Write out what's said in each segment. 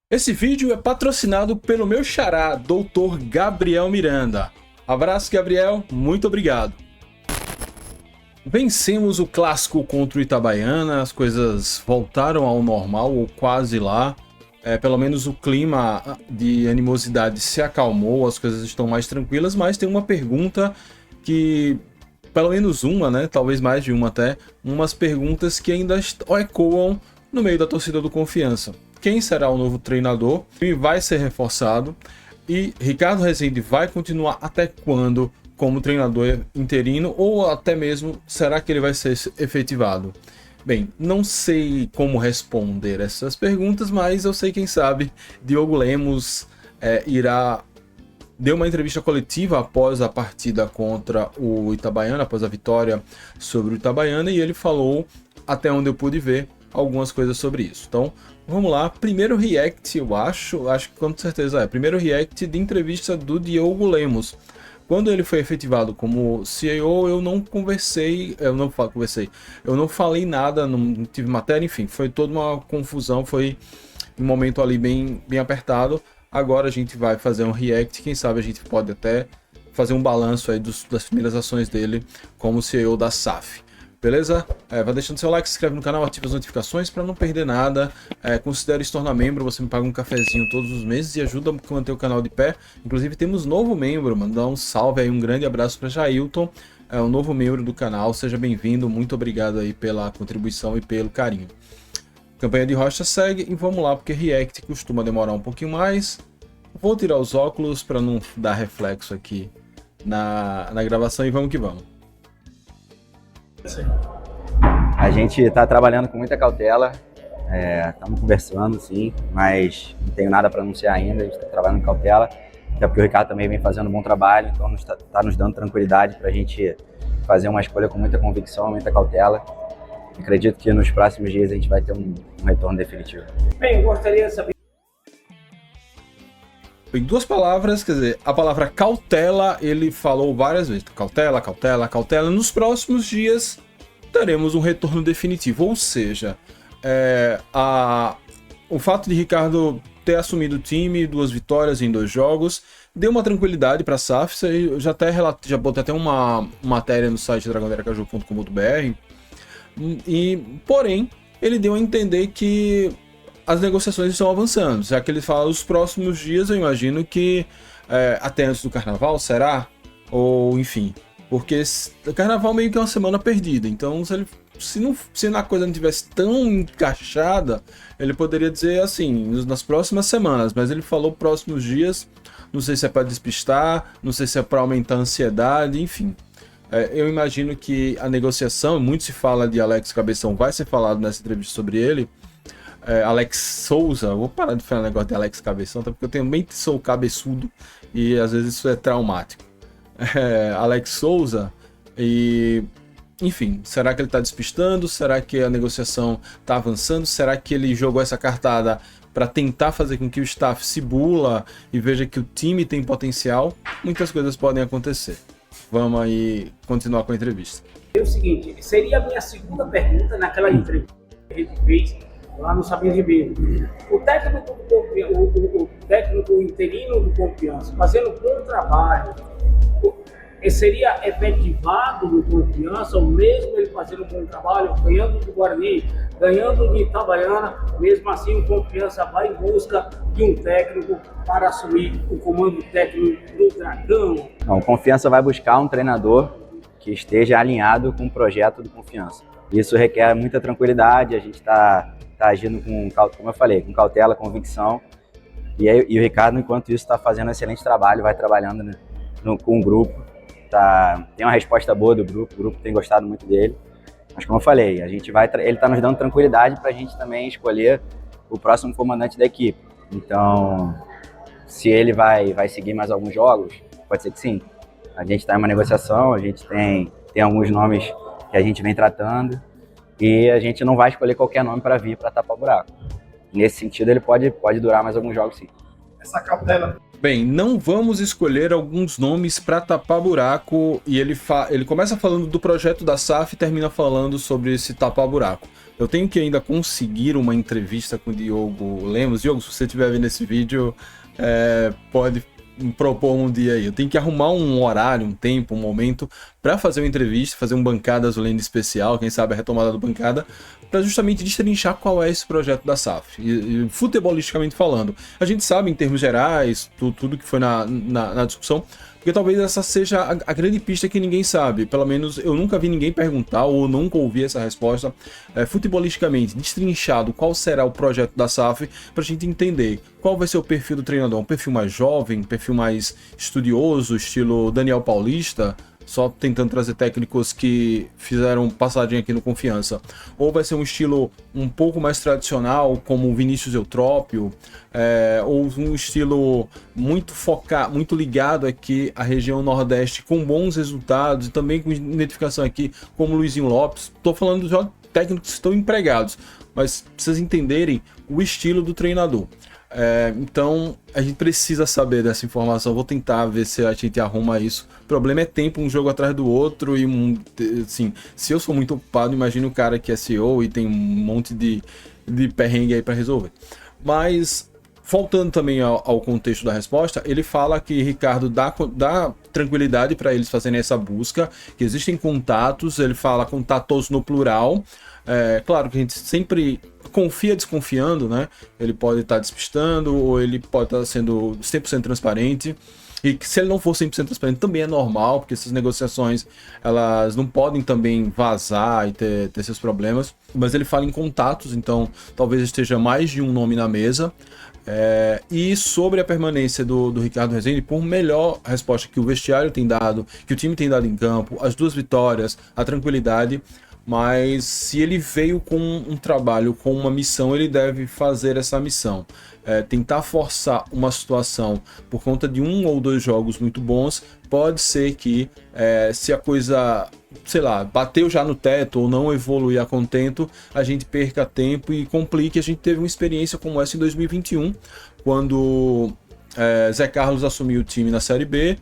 Esse vídeo é patrocinado pelo meu xará, Dr. Gabriel Miranda. Abraço, Gabriel, muito obrigado. Vencemos o clássico contra o Itabaiana, as coisas voltaram ao normal, ou quase lá. Pelo menos o clima de animosidade se acalmou, as coisas estão mais tranquilas, mas tem uma pergunta que, pelo menos uma, né, talvez mais de uma até, umas perguntas que ainda ecoam no meio da torcida do Confiança. Quem será o novo treinador? Quem vai ser reforçado? E Ricardo Rezende vai continuar até quando como treinador interino? Ou até mesmo, será que ele vai ser efetivado? Bem, não sei como responder essas perguntas, mas eu sei, quem sabe, Diogo Lemos deu uma entrevista coletiva após a partida contra o Itabaiana, após a vitória sobre o Itabaiana, e ele falou, até onde eu pude ver, algumas coisas sobre isso. Então, vamos lá. Primeiro react, eu acho que com certeza primeiro react de entrevista do Diogo Lemos. Quando ele foi efetivado como CEO, eu não falei nada, não tive matéria, enfim, foi toda uma confusão, foi um momento ali bem apertado. Agora a gente vai fazer um react, quem sabe a gente pode até fazer um balanço aí das primeiras ações dele como CEO da SAF. Beleza? Vai deixando seu like, se inscreve no canal, ativa as notificações para não perder nada. Considere se tornar membro, você me paga um cafezinho todos os meses e ajuda a manter o canal de pé. Inclusive temos novo membro, mandar um salve aí, um grande abraço para Jailton, um novo membro do canal, seja bem-vindo, muito obrigado aí pela contribuição e pelo carinho. Campanha de rocha segue e vamos lá, porque react costuma demorar um pouquinho mais. Vou tirar os óculos para não dar reflexo aqui na gravação e vamos que vamos. A gente está trabalhando com muita cautela, estamos conversando, sim, mas não tenho nada para anunciar ainda. A gente está trabalhando com cautela, até porque o Ricardo também vem fazendo um bom trabalho, então está nos dando tranquilidade para a gente fazer uma escolha com muita convicção, muita cautela. Acredito que nos próximos dias a gente vai ter um retorno definitivo. Bem, gostaria de saber. Em duas palavras, quer dizer, a palavra cautela ele falou várias vezes. Cautela, cautela, cautela. Nos próximos dias teremos um retorno definitivo. Ou seja, o fato de Ricardo ter assumido o time, 2 vitórias em 2 jogos, deu uma tranquilidade para a SAF. Eu já botei até uma matéria no site dragonderacaju.com.br. Porém, ele deu a entender que as negociações estão avançando. Já que ele fala os próximos dias, eu imagino que até antes do carnaval, será? Ou enfim, porque o carnaval meio que é uma semana perdida. Então, se a coisa não tivesse tão encaixada, ele poderia dizer assim, nas próximas semanas. Mas ele falou próximos dias, não sei se é para despistar, não sei se é para aumentar a ansiedade, enfim. Eu imagino que a negociação, muito se fala de Alex Cabeção, vai ser falado nessa entrevista sobre ele. Alex Souza, vou parar de falar negócio de Alex Cabeção, tá? Porque eu também sou cabeçudo e às vezes isso é traumático. Alex Souza, e enfim, será que ele está despistando? Será que a negociação está avançando? Será que ele jogou essa cartada para tentar fazer com que o staff se bula e veja que o time tem potencial? Muitas coisas podem acontecer. Vamos aí continuar com a entrevista. É o seguinte, seria a minha segunda pergunta naquela entrevista que a gente fez lá no Sabino Ribeiro. O técnico interino do Confiança, fazendo um bom trabalho, seria efetivado no Confiança, ou mesmo ele fazendo um bom trabalho, ganhando do Guarani, ganhando de Itabaiana, mesmo assim o Confiança vai em busca de um técnico para assumir o comando técnico do Dragão? Não, o Confiança vai buscar um treinador que esteja alinhado com o projeto do Confiança. Isso requer muita tranquilidade, a gente está agindo como eu falei, com cautela, convicção. E o Ricardo, enquanto isso, está fazendo um excelente trabalho, vai trabalhando com o grupo. Tem uma resposta boa do grupo, o grupo tem gostado muito dele. Mas como eu falei, ele está nos dando tranquilidade para a gente também escolher o próximo comandante da equipe. Então, se ele vai seguir mais alguns jogos, pode ser que sim. A gente está em uma negociação, a gente tem alguns nomes que a gente vem tratando e a gente não vai escolher qualquer nome para vir para tapar o buraco. Nesse sentido, ele pode durar mais alguns jogos, sim. Essa cautela Bem, não vamos escolher alguns nomes para tapar buraco, e ele começa falando do projeto da SAF e termina falando sobre esse tapar buraco. Eu tenho que ainda conseguir uma entrevista com o Diogo Lemos. Diogo, se você estiver vendo esse vídeo, pode propor um dia aí. Eu tenho que arrumar um horário, um tempo, um momento para fazer uma entrevista, fazer um Bancada Azulena especial, quem sabe a retomada do Bancada, para justamente destrinchar qual é esse projeto da SAF. E futebolisticamente falando, a gente sabe em termos gerais, tudo que foi na discussão, porque talvez essa seja a grande pista que ninguém sabe. Pelo menos eu nunca vi ninguém perguntar ou nunca ouvi essa resposta. Futebolisticamente, destrinchado, qual será o projeto da SAF, para a gente entender qual vai ser o perfil do treinador. Um perfil mais jovem, um perfil mais estudioso, estilo Daniel Paulista, só tentando trazer técnicos que fizeram passagem aqui no Confiança. Ou vai ser um estilo um pouco mais tradicional, como o Vinícius Eutrópio, ou um estilo muito focado, muito ligado aqui à região Nordeste, com bons resultados, e também com identificação aqui, como Luizinho Lopes. Estou falando de técnicos que estão empregados, mas pra vocês entenderem o estilo do treinador. Então a gente precisa saber dessa informação. Vou tentar ver se a gente arruma isso. O problema é tempo, um jogo atrás do outro, e assim, se eu sou muito ocupado, imagine o cara que é CEO e tem um monte de perrengue aí para resolver. Mas voltando também ao contexto da resposta, ele fala que Ricardo dá tranquilidade para eles fazerem essa busca, que existem contatos, ele fala contatos no plural. Claro que a gente sempre confia desconfiando, né? Ele pode estar despistando, ou ele pode estar sendo 100% transparente. E que se ele não for 100% transparente também é normal, porque essas negociações elas não podem também vazar e ter seus problemas. Mas ele fala em contatos, então talvez esteja mais de um nome na mesa. E sobre a permanência do Ricardo Rezende, por melhor resposta que o vestiário tem dado, que o time tem dado em campo, as 2 vitórias, a tranquilidade. Mas se ele veio com um trabalho, com uma missão, ele deve fazer essa missão. Tentar forçar uma situação por conta de 1 ou 2 jogos muito bons, pode ser que se a coisa, sei lá, bateu já no teto ou não evoluir a contento, a gente perca tempo e complique. A gente teve uma experiência como essa em 2021, quando Zé Carlos assumiu o time na Série B.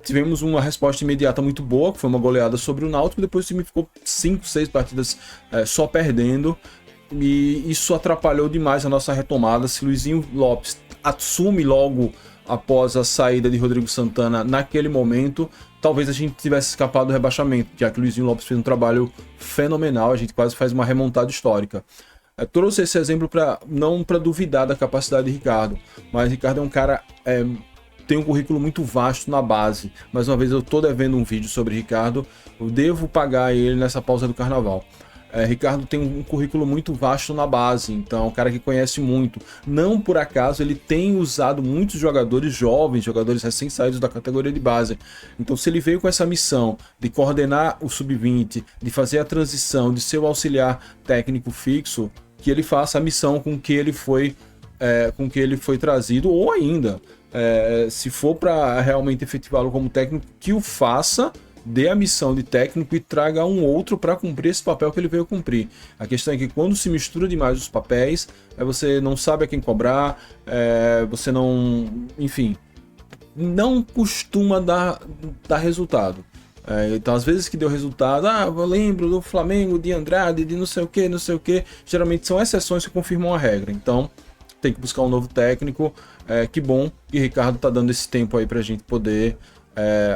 Tivemos uma resposta imediata muito boa, que foi uma goleada sobre o Náutico. Depois o time ficou 5, 6 partidas só perdendo, e isso atrapalhou demais a nossa retomada. Se Luizinho Lopes assume logo após a saída de Rodrigo Santana naquele momento, talvez a gente tivesse escapado do rebaixamento, já que Luizinho Lopes fez um trabalho fenomenal. A gente quase faz uma remontada histórica. Trouxe esse exemplo não para duvidar da capacidade de Ricardo, mas Ricardo é um cara... tem um currículo muito vasto na base. Mais uma vez, eu tô devendo um vídeo sobre Ricardo. Eu devo pagar ele nessa pausa do carnaval. Ricardo tem um currículo muito vasto na base, então é um cara que conhece muito. Não por acaso ele tem usado muitos jogadores jovens, jogadores recém-saídos da categoria de base. Então, se ele veio com essa missão de coordenar o sub-20, de fazer a transição, de ser o auxiliar técnico fixo, que ele faça a missão com que ele foi trazido, ou ainda... se for para realmente efetivá-lo como técnico, que o faça, dê a missão de técnico e traga um outro para cumprir esse papel que ele veio cumprir. A questão é que quando se mistura demais os papéis, você não sabe a quem cobrar, você não... Enfim, não costuma dar resultado. Então, às vezes que deu resultado, eu lembro do Flamengo, de Andrade, de não sei o que, geralmente são exceções que confirmam a regra. Então, tem que buscar um novo técnico. Que bom que o Ricardo tá dando esse tempo aí pra gente poder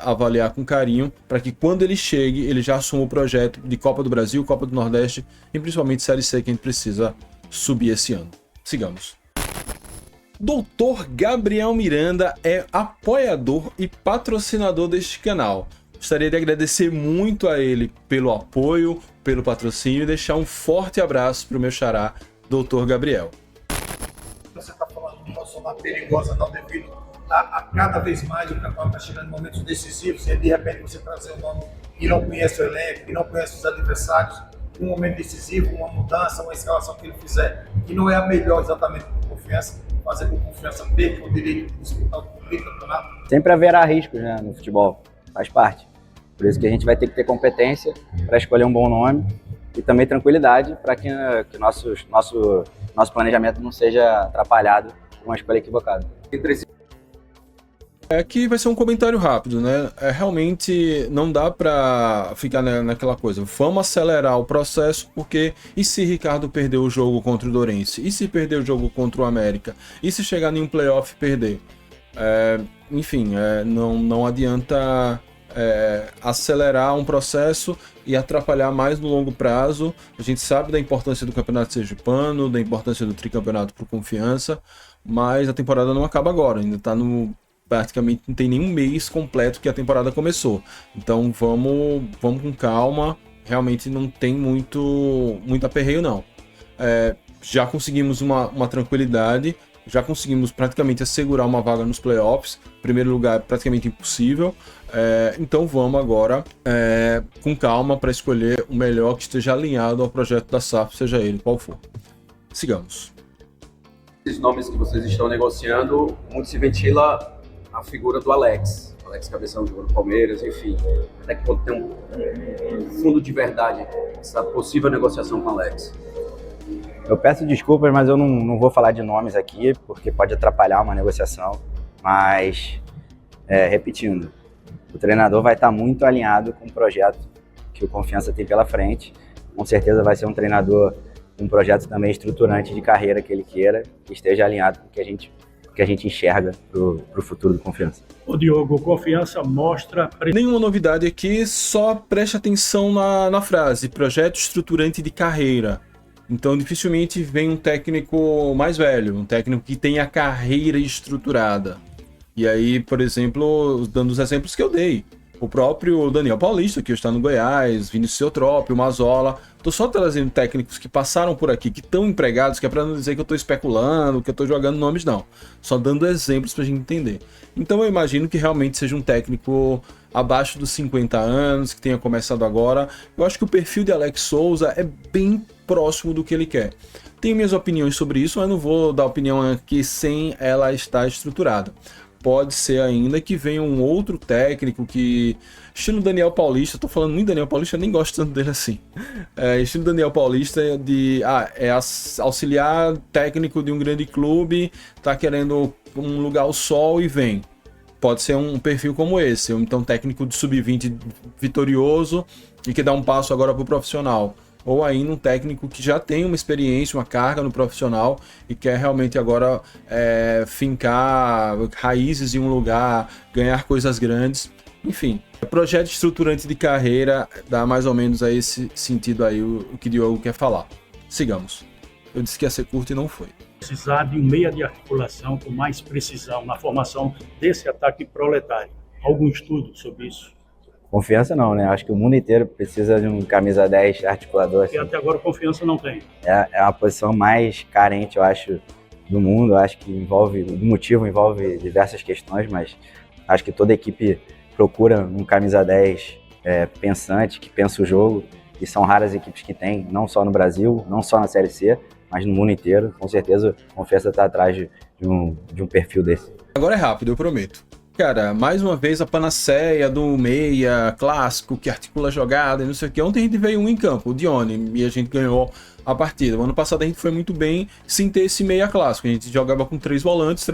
avaliar com carinho, para que quando ele chegue, ele já assuma o projeto de Copa do Brasil, Copa do Nordeste e principalmente Série C, que a gente precisa subir esse ano. Sigamos. Doutor Gabriel Miranda é apoiador e patrocinador deste canal. Gostaria de agradecer muito a ele pelo apoio, pelo patrocínio, e deixar um forte abraço para o meu xará, Doutor Gabriel. Você está falando de uma zona perigosa, não devido a cada vez mais o campeonato está chegando em momentos decisivos, e de repente você trazer um nome que não conhece o elenco, que não conhece os adversários, um momento decisivo, uma mudança, uma escalação que ele fizer, que não é a melhor exatamente com Confiança, fazer com Confiança perca o direito de disputar o campeonato. Sempre haverá riscos, né, no futebol, faz parte. Por isso que a gente vai ter que ter competência para escolher um bom nome e também tranquilidade para que nosso planejamento não seja atrapalhado por uma escolha equivocada. É que vai ser um comentário rápido, né? Realmente não dá pra ficar naquela coisa. Vamos acelerar o processo, porque e se Ricardo perder o jogo contra o Dourense? E se perder o jogo contra o América? E se chegar em um playoff e perder? Enfim, não adianta acelerar um processo e atrapalhar mais no longo prazo. A gente sabe da importância do Campeonato Sergipano, da importância do tricampeonato pro Confiança, mas a temporada não acaba agora, ainda tá no... praticamente não tem nenhum mês completo que a temporada começou. Então vamos com calma, realmente não tem muito aperreio não. Já conseguimos uma tranquilidade, já conseguimos praticamente assegurar uma vaga nos playoffs. Primeiro lugar é praticamente impossível. Então vamos agora com calma para escolher o melhor que esteja alinhado ao projeto da SAF, seja ele qual for. Sigamos. Esses nomes que vocês estão negociando, muito se ventila a figura do Alex Cabeção jogou no Palmeiras, enfim. Até que pode ter um fundo de verdade essa possível negociação com o Alex? Eu peço desculpas, mas eu não vou falar de nomes aqui, porque pode atrapalhar uma negociação. Mas, repetindo, o treinador vai estar muito alinhado com o projeto que o Confiança tem pela frente. Com certeza vai ser um treinador com um projeto também estruturante de carreira que ele queira, que esteja alinhado com o que a gente enxerga para o futuro do Confiança. O Diogo, Confiança mostra... Nenhuma novidade aqui, só preste atenção na frase, projeto estruturante de carreira. Então dificilmente vem um técnico mais velho, um técnico que tenha a carreira estruturada. E aí, por exemplo, dando os exemplos que eu dei, o próprio Daniel Paulista, que está no Goiás, Vinícius Eutrópio, Mazola. Tô só trazendo técnicos que passaram por aqui, que estão empregados, que é para não dizer que eu tô especulando, que eu tô jogando nomes, não. Só dando exemplos pra gente entender. Então eu imagino que realmente seja um técnico abaixo dos 50 anos, que tenha começado agora. Eu acho que o perfil de Alex Souza é bem próximo do que ele quer. Tenho minhas opiniões sobre isso, mas não vou dar opinião aqui sem ela estar estruturada. Pode ser ainda que venha um outro técnico que... Estilo Daniel Paulista, tô falando muito Daniel Paulista, eu nem gosto tanto dele assim. Estilo Daniel Paulista de... auxiliar técnico de um grande clube, tá querendo um lugar ao sol e vem. Pode ser um perfil como esse, então técnico de sub-20 vitorioso e que dá um passo agora pro profissional. Ou ainda um técnico que já tem uma experiência, uma carga no profissional e quer realmente agora fincar raízes em um lugar, ganhar coisas grandes. Enfim, projeto estruturante de carreira dá mais ou menos a esse sentido aí o que o Diogo quer falar. Sigamos. Eu disse que ia ser curto e não foi. Precisar de um meia de articulação com mais precisão na formação desse ataque proletário. Algum estudo sobre isso? Confiança não, né? Acho que o mundo inteiro precisa de um camisa 10 articulador. Assim. E até agora Confiança não tem. É a posição mais carente, eu acho, do mundo. Eu acho que envolve diversas questões, mas acho que toda equipe procura um camisa 10 pensante, que pensa o jogo. E são raras equipes que tem, não só no Brasil, não só na Série C, mas no mundo inteiro. Com certeza, Confiança está atrás de um perfil desse. Agora é rápido, eu prometo. Cara, mais uma vez a panaceia do meia clássico que articula a jogada e não sei o que. Ontem a gente veio um em campo, o Dione, e a gente ganhou a partida. O ano passado a gente foi muito bem sem ter esse meia clássico. A gente jogava com três volantes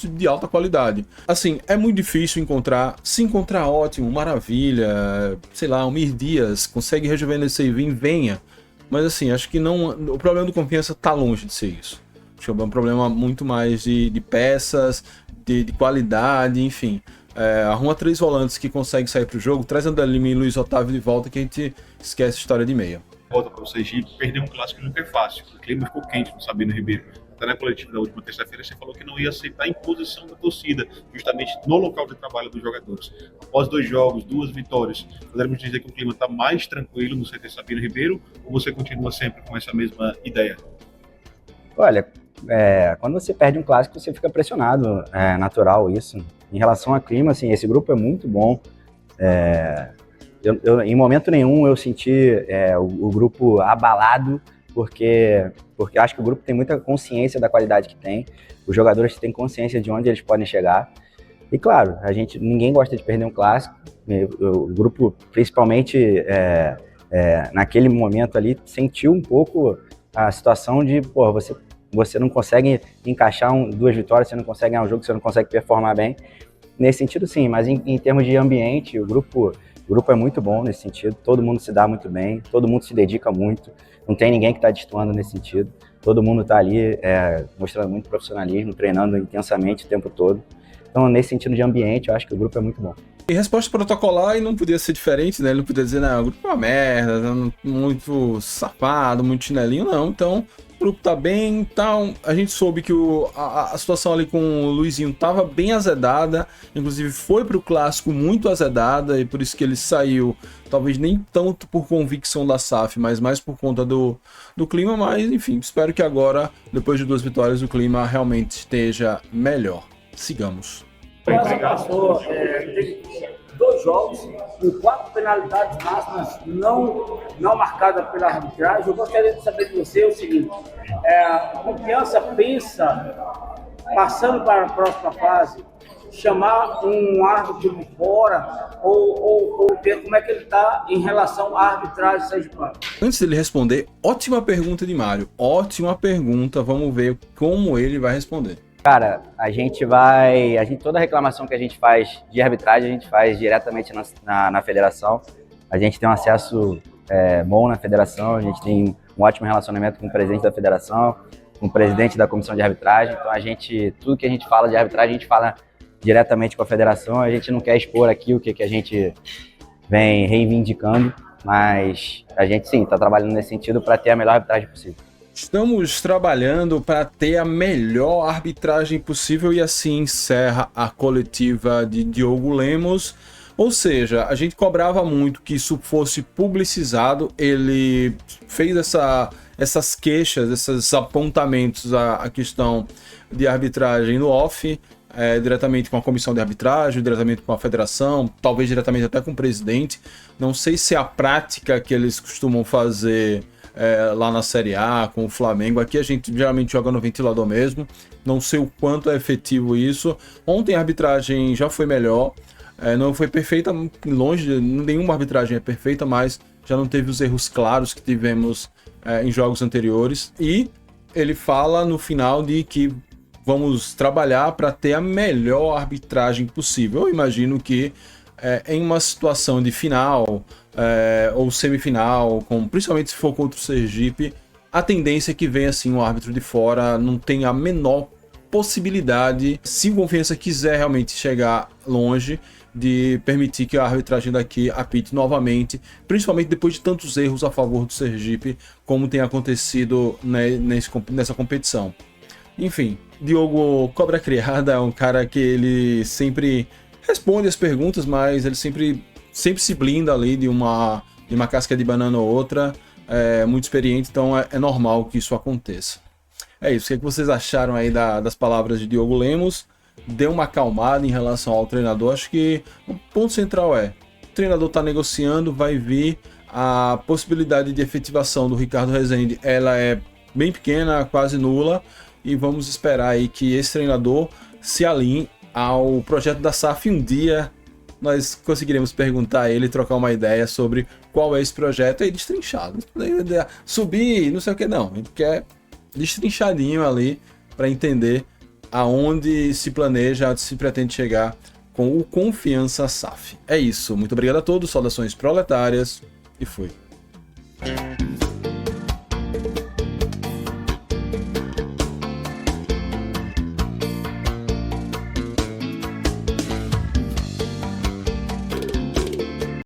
de alta qualidade. Assim, é muito difícil encontrar. Se encontrar, ótimo, maravilha. Sei lá, o Mir Dias consegue rejuvenescer e vir, venha. Mas assim, acho que não. O problema do Confiança tá longe de ser isso. Acho que é um problema muito mais de peças, de qualidade, enfim. Arruma três volantes que conseguem sair pro jogo, traz André Lima e Luiz Otávio de volta que a gente esquece a história de meia. Volta para o Sergipe, perder um clássico nunca é fácil. O clima ficou quente no Sabino Ribeiro. Até na coletiva da última terça-feira você falou que não ia aceitar a imposição da torcida, justamente no local de trabalho dos jogadores. Após 2 jogos, 2 vitórias, poderíamos dizer que o clima está mais tranquilo no CT Sabino Ribeiro ou você continua sempre com essa mesma ideia? Olha, quando você perde um clássico, você fica pressionado, é natural isso. Em relação ao clima, assim, esse grupo é muito bom. Eu, em momento nenhum eu senti o grupo abalado, porque acho que o grupo tem muita consciência da qualidade que tem. Os jogadores têm consciência de onde eles podem chegar. E claro, ninguém gosta de perder um clássico. O grupo, principalmente naquele momento ali, sentiu um pouco a situação de, você não consegue encaixar 2 vitórias, você não consegue ganhar um jogo, você não consegue performar bem. Nesse sentido, sim, mas em termos de ambiente, o grupo é muito bom nesse sentido, todo mundo se dá muito bem, todo mundo se dedica muito, não tem ninguém que está destoando nesse sentido, todo mundo está ali mostrando muito profissionalismo, treinando intensamente o tempo todo. Então, nesse sentido de ambiente, eu acho que o grupo é muito bom. Em resposta protocolar, e não podia ser diferente, né? Ele não podia dizer, não, o grupo é uma merda, muito safado, muito chinelinho, não. Então, o grupo tá bem, então a gente soube que a situação ali com o Luizinho tava bem azedada, inclusive foi pro clássico muito azedada, e por isso que ele saiu, talvez nem tanto por convicção da SAF, mas mais por conta do clima, mas enfim, espero que agora, depois de 2 vitórias, o clima realmente esteja melhor. Sigamos. Nossa, passou, teve 2 jogos com 4 penalidades máximas não marcadas pela arbitragem. Eu gostaria de saber de você o seguinte: a Confiança pensa, passando para a próxima fase, chamar um árbitro de fora ou ver como é que ele está em relação à arbitragem sergipana? Antes dele responder, ótima pergunta de Mário, ótima pergunta, vamos ver como ele vai responder. Cara, toda reclamação que a gente faz de arbitragem, a gente faz diretamente na federação. A gente tem um acesso bom na federação, a gente tem um ótimo relacionamento com o presidente da federação, com o presidente da comissão de arbitragem. Então, tudo que a gente fala de arbitragem, a gente fala diretamente com a federação. A gente não quer expor aqui o que a gente vem reivindicando, mas a gente sim está trabalhando nesse sentido para ter a melhor arbitragem possível. Estamos trabalhando para ter a melhor arbitragem possível e assim encerra a coletiva de Diogo Lemos. Ou seja, a gente cobrava muito que isso fosse publicizado, ele fez essas queixas, esses apontamentos à questão de arbitragem no off, diretamente com a comissão de arbitragem, diretamente com a federação, talvez diretamente até com o presidente. Não sei se é a prática que eles costumam fazer lá na Série A, com o Flamengo. Aqui a gente geralmente joga no ventilador mesmo, não sei o quanto é efetivo isso. Ontem a arbitragem já foi melhor, não foi perfeita, longe, nenhuma arbitragem é perfeita, mas já não teve os erros claros que tivemos em jogos anteriores. E ele fala no final de que vamos trabalhar para ter a melhor arbitragem possível. Eu imagino que em uma situação de final ou semifinal, principalmente se for contra o Sergipe, a tendência é que venha assim um árbitro de fora, não tem a menor possibilidade, se o Confiança quiser realmente chegar longe, de permitir que a arbitragem daqui apite novamente, principalmente depois de tantos erros a favor do Sergipe, como tem acontecido nessa competição. Enfim, Diogo Cobra Criada é um cara que ele sempre responde as perguntas, mas ele sempre se blinda ali de uma casca de banana ou outra, muito experiente, então é normal que isso aconteça. É isso, o que vocês acharam aí das palavras de Diogo Lemos? Deu uma acalmada em relação ao treinador? Acho que o ponto central o treinador está negociando, vai vir a possibilidade de efetivação do Ricardo Rezende, ela é bem pequena, quase nula, e vamos esperar aí que esse treinador se alinhe ao projeto da SAF. Um dia nós conseguiremos perguntar a ele, trocar uma ideia sobre qual é esse projeto aí destrinchado. Subir, não sei o que, não. A gente quer destrinchadinho ali para entender aonde se planeja, se pretende chegar com o Confiança SAF. É isso. Muito obrigado a todos, saudações proletárias e fui.